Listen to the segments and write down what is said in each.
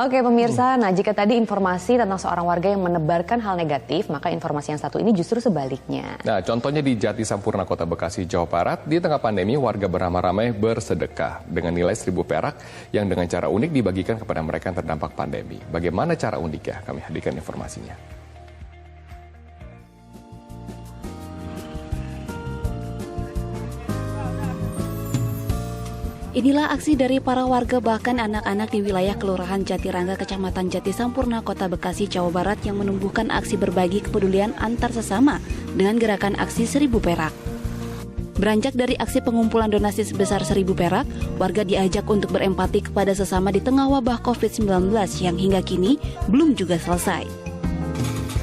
Oke pemirsa, nah jika tadi informasi tentang seorang warga yang menebarkan hal negatif, maka informasi yang satu ini justru sebaliknya. Nah, contohnya di Jati Sampurna, Kota Bekasi, Jawa Barat, di tengah pandemi warga beramai-ramai bersedekah dengan nilai 1.000 perak yang dengan cara unik dibagikan kepada mereka yang terdampak pandemi. Bagaimana cara uniknya? Kami hadirkan informasinya. Inilah aksi dari para warga bahkan anak-anak di wilayah Kelurahan Jatirangga, Kecamatan Jati Sampurna, Kota Bekasi, Jawa Barat yang menumbuhkan aksi berbagi kepedulian antar sesama dengan gerakan aksi 1.000 perak. Beranjak dari aksi pengumpulan donasi sebesar 1.000 perak, warga diajak untuk berempati kepada sesama di tengah wabah COVID-19 yang hingga kini belum juga selesai.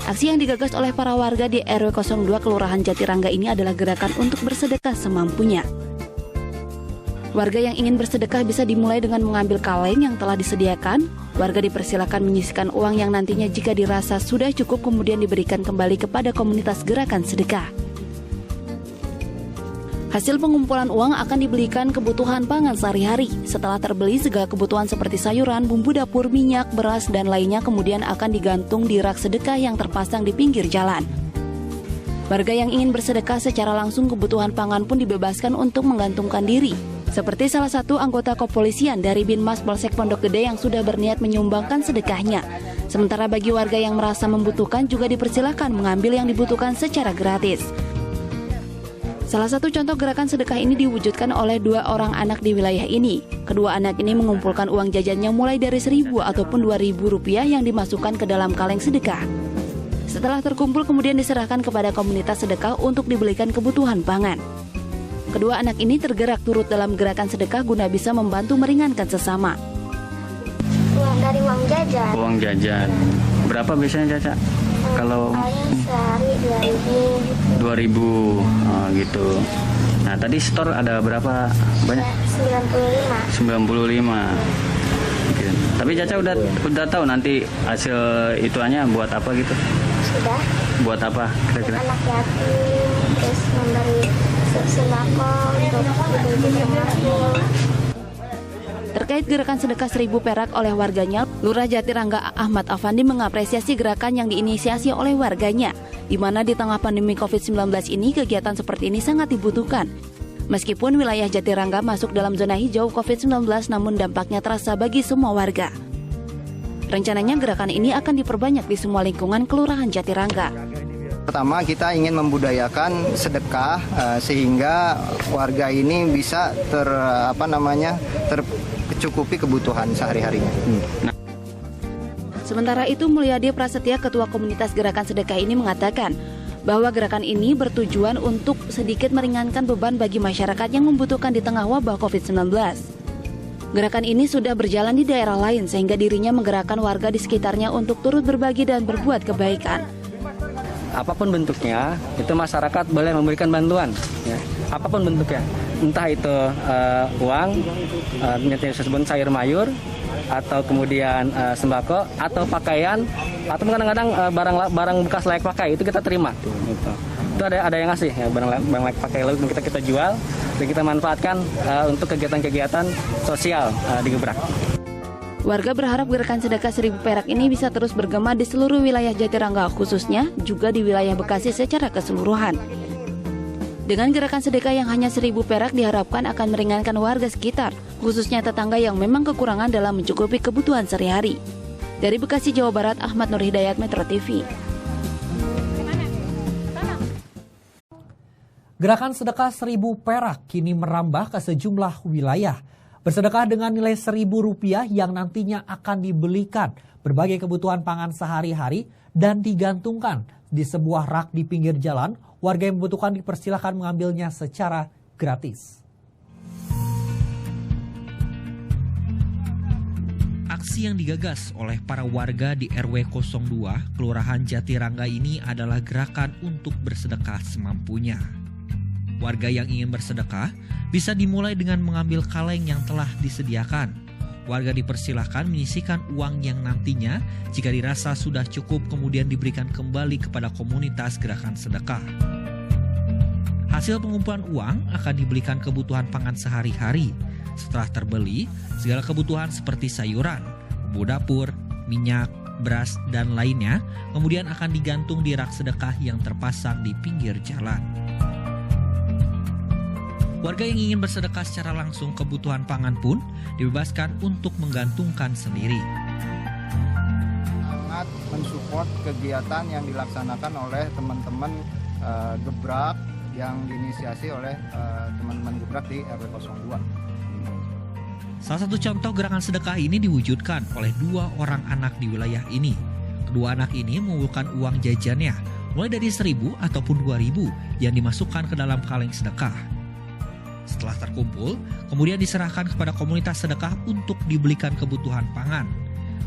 Aksi yang digagas oleh para warga di RW 02 Kelurahan Jatirangga ini adalah gerakan untuk bersedekah semampunya. Warga yang ingin bersedekah bisa dimulai dengan mengambil kaleng yang telah disediakan. Warga dipersilakan menyisihkan uang yang nantinya jika dirasa sudah cukup kemudian diberikan kembali kepada komunitas gerakan sedekah. Hasil pengumpulan uang akan dibelikan kebutuhan pangan sehari-hari. Setelah terbeli, segala kebutuhan seperti sayuran, bumbu dapur, minyak, beras, dan lainnya kemudian akan digantung di rak sedekah yang terpasang di pinggir jalan. Warga yang ingin bersedekah secara langsung kebutuhan pangan pun dibebaskan untuk menggantungkan diri. Seperti salah satu anggota kepolisian dari Binmas Polsek Pondok Gede yang sudah berniat menyumbangkan sedekahnya. Sementara bagi warga yang merasa membutuhkan juga dipersilakan mengambil yang dibutuhkan secara gratis. Salah satu contoh gerakan sedekah ini diwujudkan oleh 2 orang anak di wilayah ini. Kedua anak ini mengumpulkan uang jajannya mulai dari 1.000 ataupun 2.000 rupiah yang dimasukkan ke dalam kaleng sedekah. Setelah terkumpul kemudian diserahkan kepada komunitas sedekah untuk dibelikan kebutuhan pangan. Kedua anak ini tergerak turut dalam gerakan sedekah guna bisa membantu meringankan sesama. Dari uang jajan. Uang jajan. Berapa biasanya, Caca? Kalau sehari 2.000. 2.000, oh, gitu. Nah, tadi store ada berapa banyak? 95. Gitu. Tapi Caca udah tahu nanti hasil ituannya buat apa gitu? Sudah. Buat apa kira-kira? Anak yatim, terus memberi sembako untuk ibu-ibu pemangku. Terkait gerakan sedekah 1.000 perak oleh warganya, Lurah Jatirangga Ahmad Afandi mengapresiasi gerakan yang diinisiasi oleh warganya, di mana di tengah pandemi COVID-19 ini kegiatan seperti ini sangat dibutuhkan. Meskipun wilayah Jatirangga masuk dalam zona hijau COVID-19, namun dampaknya terasa bagi semua warga. Rencananya gerakan ini akan diperbanyak di semua lingkungan Kelurahan Jatirangga. Pertama, kita ingin membudayakan sedekah sehingga warga ini bisa tercukupi kebutuhan sehari-harinya. Sementara itu, Mulyadi Prasetya, Ketua Komunitas Gerakan Sedekah ini mengatakan bahwa gerakan ini bertujuan untuk sedikit meringankan beban bagi masyarakat yang membutuhkan di tengah wabah COVID-19. Gerakan ini sudah berjalan di daerah lain sehingga dirinya menggerakkan warga di sekitarnya untuk turut berbagi dan berbuat kebaikan. Apapun bentuknya, itu masyarakat boleh memberikan bantuan, ya. Apapun bentuknya, entah itu uang, disebut sayur mayur, atau kemudian sembako, atau pakaian, atau kadang-kadang barang bekas layak pakai itu kita terima. Gitu. Itu ada yang ngasih, ya, barang layak pakai lalu kita jual dan kita manfaatkan untuk kegiatan-kegiatan sosial di Gebrak. Warga berharap gerakan sedekah 1.000 perak ini bisa terus bergema di seluruh wilayah Jatirangga, khususnya juga di wilayah Bekasi secara keseluruhan. Dengan gerakan sedekah yang hanya 1.000 perak diharapkan akan meringankan warga sekitar, khususnya tetangga yang memang kekurangan dalam mencukupi kebutuhan sehari-hari. Dari Bekasi, Jawa Barat, Ahmad Nur Hidayat, Metro TV. Gerakan sedekah 1.000 perak kini merambah ke sejumlah wilayah. Bersedekah dengan nilai Rp1.000 yang nantinya akan dibelikan berbagai kebutuhan pangan sehari-hari dan digantungkan di sebuah rak di pinggir jalan. Warga yang membutuhkan dipersilakan mengambilnya secara gratis. Aksi yang digagas oleh para warga di RW 02 Kelurahan Jatirangga ini adalah gerakan untuk bersedekah semampunya. Warga yang ingin bersedekah bisa dimulai dengan mengambil kaleng yang telah disediakan. Warga dipersilahkan menyisihkan uang yang nantinya jika dirasa sudah cukup kemudian diberikan kembali kepada komunitas gerakan sedekah. Hasil pengumpulan uang akan dibelikan kebutuhan pangan sehari-hari. Setelah terbeli, segala kebutuhan seperti sayuran, bumbu dapur, minyak, beras, dan lainnya kemudian akan digantung di rak sedekah yang terpasang di pinggir jalan. Warga yang ingin bersedekah secara langsung kebutuhan pangan pun dibebaskan untuk menggantungkan sendiri. Sangat mensupport kegiatan yang dilaksanakan oleh teman-teman Gebrak yang diinisiasi oleh teman-teman Gebrak di RW 02. Salah satu contoh gerakan sedekah ini diwujudkan oleh 2 orang anak di wilayah ini. Kedua anak ini mengumpulkan uang jajannya mulai dari 1.000 ataupun 2.000 yang dimasukkan ke dalam kaleng sedekah. Setelah terkumpul, kemudian diserahkan kepada komunitas sedekah untuk dibelikan kebutuhan pangan.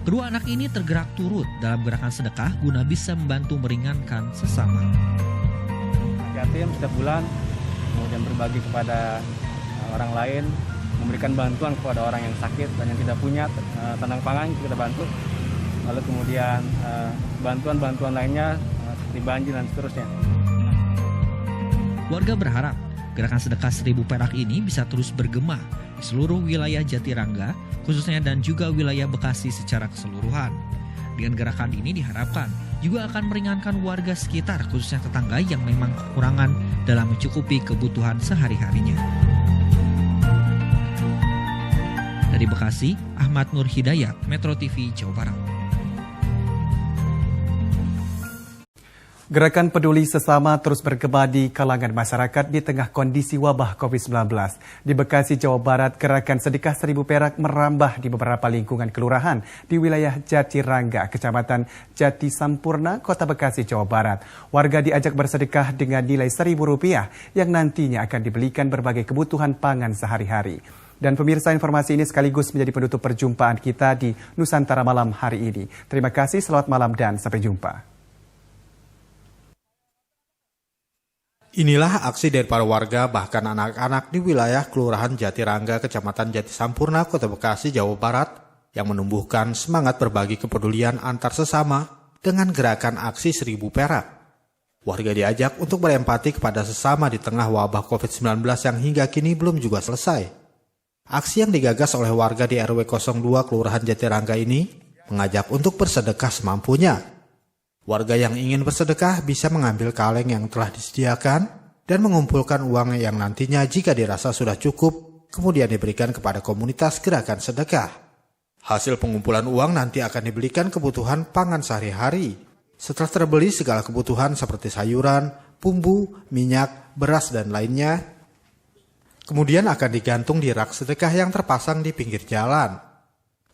Kedua anak ini tergerak turut dalam gerakan sedekah guna bisa membantu meringankan sesama. Yatim setiap bulan, kemudian berbagi kepada orang lain, memberikan bantuan kepada orang yang sakit dan yang tidak punya tentang pangan kita bantu. Lalu kemudian bantuan-bantuan lainnya seperti banjir dan seterusnya. Warga berharap gerakan sedekah 1.000 perak ini bisa terus bergema di seluruh wilayah Jatirangga, khususnya dan juga wilayah Bekasi secara keseluruhan. Dengan gerakan ini diharapkan juga akan meringankan warga sekitar, khususnya tetangga yang memang kekurangan dalam mencukupi kebutuhan sehari-harinya. Dari Bekasi, Ahmad Nur Hidayat, Metro TV, Jawa Barat. Gerakan peduli sesama terus bergema di kalangan masyarakat di tengah kondisi wabah COVID-19. Di Bekasi, Jawa Barat, gerakan sedekah 1.000 perak merambah di beberapa lingkungan kelurahan di wilayah Jatirangga, Kecamatan Jati Sampurna, Kota Bekasi, Jawa Barat. Warga diajak bersedekah dengan nilai Rp1.000 yang nantinya akan dibelikan berbagai kebutuhan pangan sehari-hari. Dan pemirsa, informasi ini sekaligus menjadi penutup perjumpaan kita di Nusantara Malam hari ini. Terima kasih, selamat malam dan sampai jumpa. Inilah aksi dari para warga bahkan anak-anak di wilayah Kelurahan Jatirangga, Kecamatan Jati Sampurna, Kota Bekasi, Jawa Barat yang menumbuhkan semangat berbagi kepedulian antar sesama dengan gerakan aksi 1.000 perak. Warga diajak untuk berempati kepada sesama di tengah wabah COVID-19 yang hingga kini belum juga selesai. Aksi yang digagas oleh warga di RW 02 Kelurahan Jatirangga ini mengajak untuk bersedekah semampunya. Warga yang ingin bersedekah bisa mengambil kaleng yang telah disediakan dan mengumpulkan uang yang nantinya jika dirasa sudah cukup, kemudian diberikan kepada komunitas gerakan sedekah. Hasil pengumpulan uang nanti akan dibelikan kebutuhan pangan sehari-hari. Setelah terbeli segala kebutuhan seperti sayuran, bumbu, minyak, beras, dan lainnya, kemudian akan digantung di rak sedekah yang terpasang di pinggir jalan.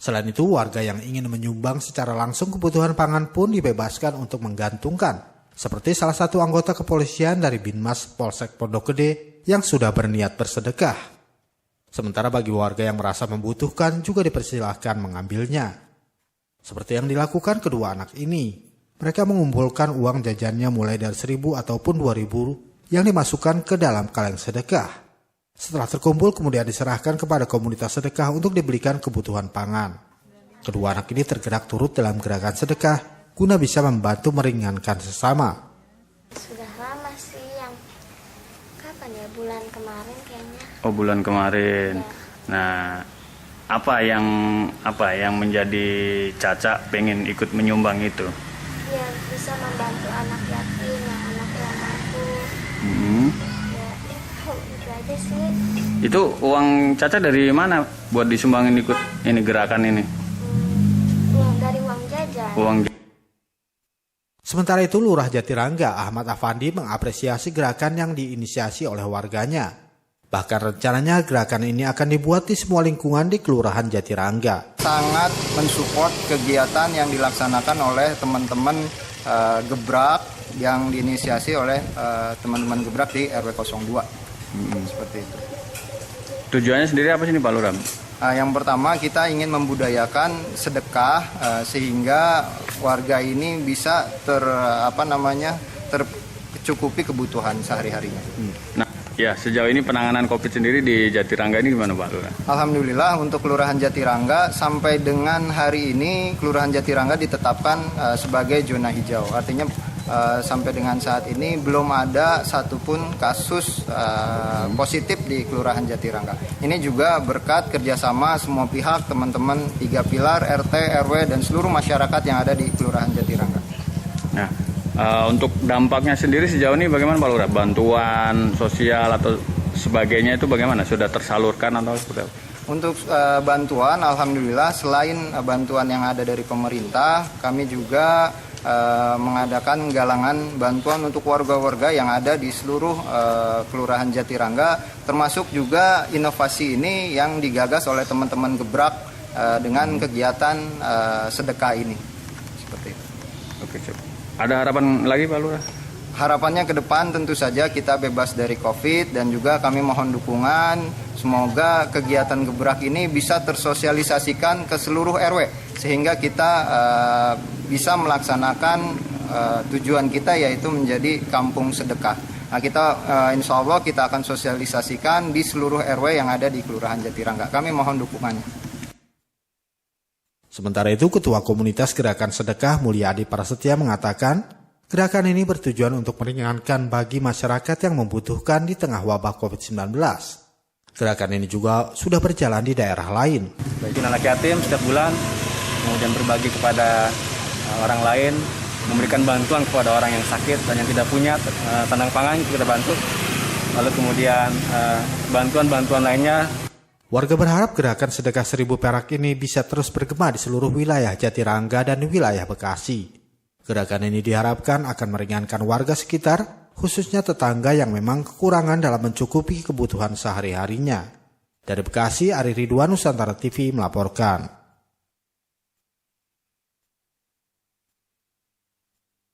Selain itu, warga yang ingin menyumbang secara langsung kebutuhan pangan pun dibebaskan untuk menggantungkan, seperti salah satu anggota kepolisian dari Binmas Polsek Pondok Gede yang sudah berniat bersedekah. Sementara bagi warga yang merasa membutuhkan juga dipersilahkan mengambilnya. Seperti yang dilakukan kedua anak ini, mereka mengumpulkan uang jajannya mulai dari 1.000 ataupun 2.000 yang dimasukkan ke dalam kaleng sedekah. Setelah terkumpul kemudian diserahkan kepada komunitas sedekah untuk dibelikan kebutuhan pangan. Kedua anak ini tergerak turut dalam gerakan sedekah guna bisa membantu meringankan sesama. Sudah lama sih, yang kapan ya, bulan kemarin kayaknya. Oh, bulan kemarin. Ya. Nah, apa yang menjadi Caca pengen ikut menyumbang itu? Ya, bisa membantu anak yatim, anak yang mampu. Sih. Itu uang Caca dari mana buat disumbangin ikut ini gerakan ini? Dari uang jajan. Sementara itu, Lurah Jatirangga Ahmad Afandi mengapresiasi gerakan yang diinisiasi oleh warganya. Bahkan rencananya gerakan ini akan dibuat di semua lingkungan di Kelurahan Jatirangga. Sangat mensupport kegiatan yang dilaksanakan oleh teman-teman Gebrak yang diinisiasi oleh teman-teman Gebrak di RW 02. Seperti itu. Tujuannya sendiri apa sih Pak Lurah? Yang pertama, kita ingin membudayakan sedekah sehingga warga ini bisa tercukupi kebutuhan sehari-harinya. Nah, ya sejauh ini penanganan COVID sendiri di Jatirangga ini gimana Pak Lurah? Alhamdulillah untuk Kelurahan Jatirangga sampai dengan hari ini Kelurahan Jatirangga ditetapkan sebagai zona hijau. Artinya sampai dengan saat ini belum ada satupun kasus positif di Kelurahan Jatirangga. Ini juga berkat kerjasama semua pihak, teman-teman 3 pilar, RT, RW, dan seluruh masyarakat yang ada di Kelurahan Jatirangga. Nah, untuk dampaknya sendiri sejauh ini bagaimana Pak Lurah? Bantuan sosial atau sebagainya itu bagaimana? Sudah tersalurkan atau seperti apa? Untuk bantuan, alhamdulillah selain bantuan yang ada dari pemerintah, kami juga mengadakan galangan bantuan untuk warga-warga yang ada di seluruh Kelurahan Jatirangga, termasuk juga inovasi ini yang digagas oleh teman-teman Gebrak dengan kegiatan sedekah ini. Seperti itu. Oke, ada harapan lagi Pak Lurah? Harapannya ke depan tentu saja kita bebas dari COVID, dan juga kami mohon dukungan. Semoga kegiatan Gebrak ini bisa tersosialisasikan ke seluruh RW sehingga kita bisa melaksanakan tujuan kita, yaitu menjadi kampung sedekah. Nah, kita insya Allah kita akan sosialisasikan di seluruh RW yang ada di Kelurahan Jatirangga. Kami mohon dukungannya. Sementara itu, Ketua Komunitas Gerakan Sedekah Mulyadi Prasetya mengatakan, gerakan ini bertujuan untuk meringankan bagi masyarakat yang membutuhkan di tengah wabah COVID-19. Gerakan ini juga sudah berjalan di daerah lain. Bagi anak yatim setiap bulan, kemudian berbagi kepada orang lain, memberikan bantuan kepada orang yang sakit dan yang tidak punya sandang pangan, kita bantu. Lalu kemudian bantuan-bantuan lainnya. Warga berharap gerakan sedekah 1.000 perak ini bisa terus bergema di seluruh wilayah Jatirangga dan wilayah Bekasi. Gerakan ini diharapkan akan meringankan warga sekitar, khususnya tetangga yang memang kekurangan dalam mencukupi kebutuhan sehari-harinya. Dari Bekasi, Ari Ridwan, Nusantara TV melaporkan.